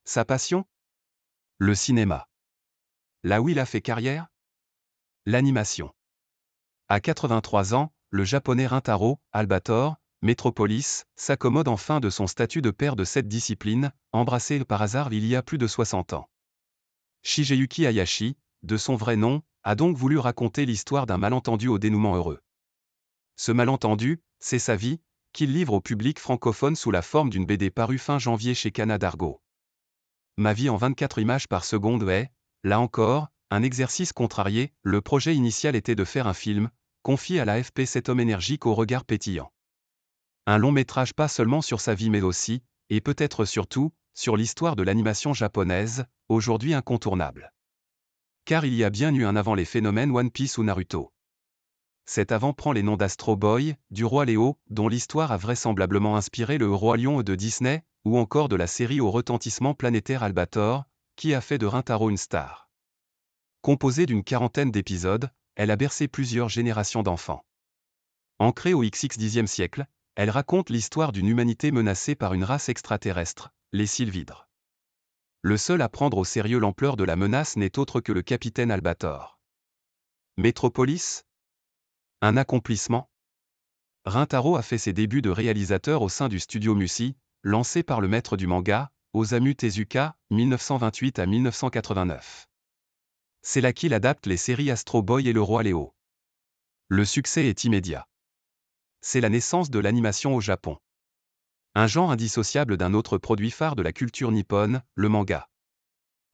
Sa passion? Le cinéma. Là où il a fait carrière? L'animation. À 83 ans, le japonais Rintaro Albator Metropolis s'accommode enfin de son statut de père de cette discipline, embrassé par hasard il y a plus de 60 ans. Shigeyuki Hayashi, de son vrai nom, a donc voulu raconter l'histoire d'un malentendu au dénouement heureux. Ce malentendu, c'est sa vie, qu'il livre au public francophone sous la forme d'une BD parue fin janvier chez Kana Dargo. Ma vie en 24 images par seconde est, là encore, un exercice contrarié. Le projet initial était de faire un film, confié à l'AFP cet homme énergique au regard pétillant. Un long métrage pas seulement sur sa vie mais aussi, et peut-être surtout, sur l'histoire de l'animation japonaise, aujourd'hui incontournable. Car il y a bien eu un avant les phénomènes One Piece ou Naruto. Cet avant prend les noms d'Astro Boy, du Roi Léo, dont l'histoire a vraisemblablement inspiré le Roi Lion de Disney, ou encore de la série au retentissement planétaire Albator, qui a fait de Rintaro une star. Composée d'une 40aine d'épisodes, elle a bercé plusieurs générations d'enfants. Ancrée au XX-10e siècle, elle raconte l'histoire d'une humanité menacée par une race extraterrestre, les Sylvidres. Le seul à prendre au sérieux l'ampleur de la menace n'est autre que le capitaine Albator. Metropolis? Un accomplissement? Rintaro a fait ses débuts de réalisateur au sein du studio Musi, lancé par le maître du manga, Osamu Tezuka, 1928 à 1989. C'est là qu'il adapte les séries Astro Boy et Le Roi Léo. Le succès est immédiat. C'est la naissance de l'animation au Japon. Un genre indissociable d'un autre produit phare de la culture nippone, le manga.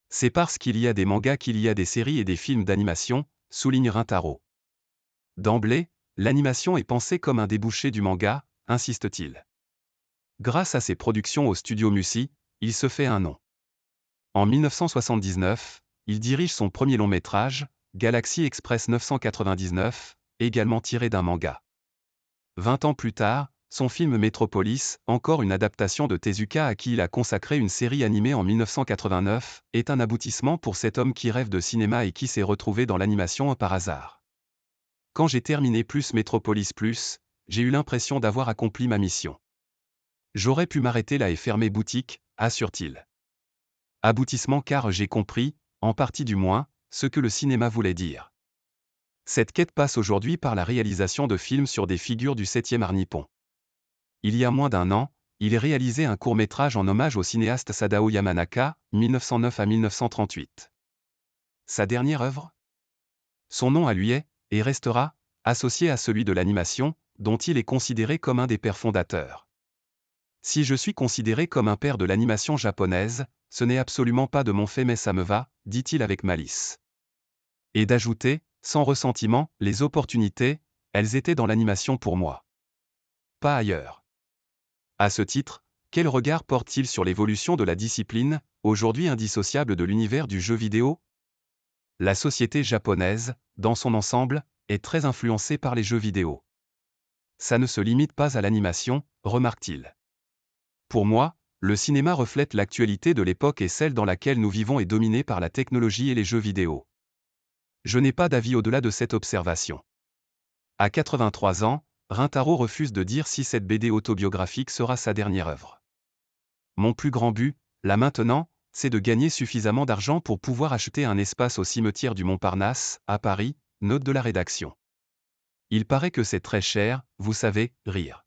C'est parce qu'il y a des mangas qu'il y a des séries et des films d'animation, souligne Rintaro. D'emblée, l'animation est pensée comme un débouché du manga, insiste-t-il. Grâce à ses productions au studio Musi, il se fait un nom. En 1979, il dirige son premier long métrage, Galaxy Express 999, également tiré d'un manga. 20 ans plus tard, son film Metropolis, encore une adaptation de Tezuka à qui il a consacré une série animée en 1989, est un aboutissement pour cet homme qui rêve de cinéma et qui s'est retrouvé dans l'animation par hasard. Quand j'ai terminé Metropolis Plus, j'ai eu l'impression d'avoir accompli ma mission. J'aurais pu m'arrêter là et fermer boutique, assure-t-il. Aboutissement car j'ai compris, en partie du moins, ce que le cinéma voulait dire. Cette quête passe aujourd'hui par la réalisation de films sur des figures du 7e art nippon. Il y a moins d'un an, il a réalisé un court-métrage en hommage au cinéaste Sadao Yamanaka, 1909 à 1938. Sa dernière œuvre? Son nom à lui est, et restera, associé à celui de l'animation, dont il est considéré comme un des pères fondateurs. Si je suis considéré comme un père de l'animation japonaise, ce n'est absolument pas de mon fait mais ça me va, dit-il avec malice. Et d'ajouter, sans ressentiment, les opportunités, elles étaient dans l'animation pour moi. Pas ailleurs. À ce titre, quel regard porte-t-il sur l'évolution de la discipline, aujourd'hui indissociable de l'univers du jeu vidéo? La société japonaise, dans son ensemble, est très influencée par les jeux vidéo. Ça ne se limite pas à l'animation, remarque-t-il. Pour moi, le cinéma reflète l'actualité de l'époque et celle dans laquelle nous vivons est dominée par la technologie et les jeux vidéo. Je n'ai pas d'avis au-delà de cette observation. À 83 ans, Rintaro refuse de dire si cette BD autobiographique sera sa dernière œuvre. Mon plus grand but, là maintenant, c'est de gagner suffisamment d'argent pour pouvoir acheter un espace au cimetière du Montparnasse, à Paris, note de la rédaction. Il paraît que c'est très cher, vous savez, rire.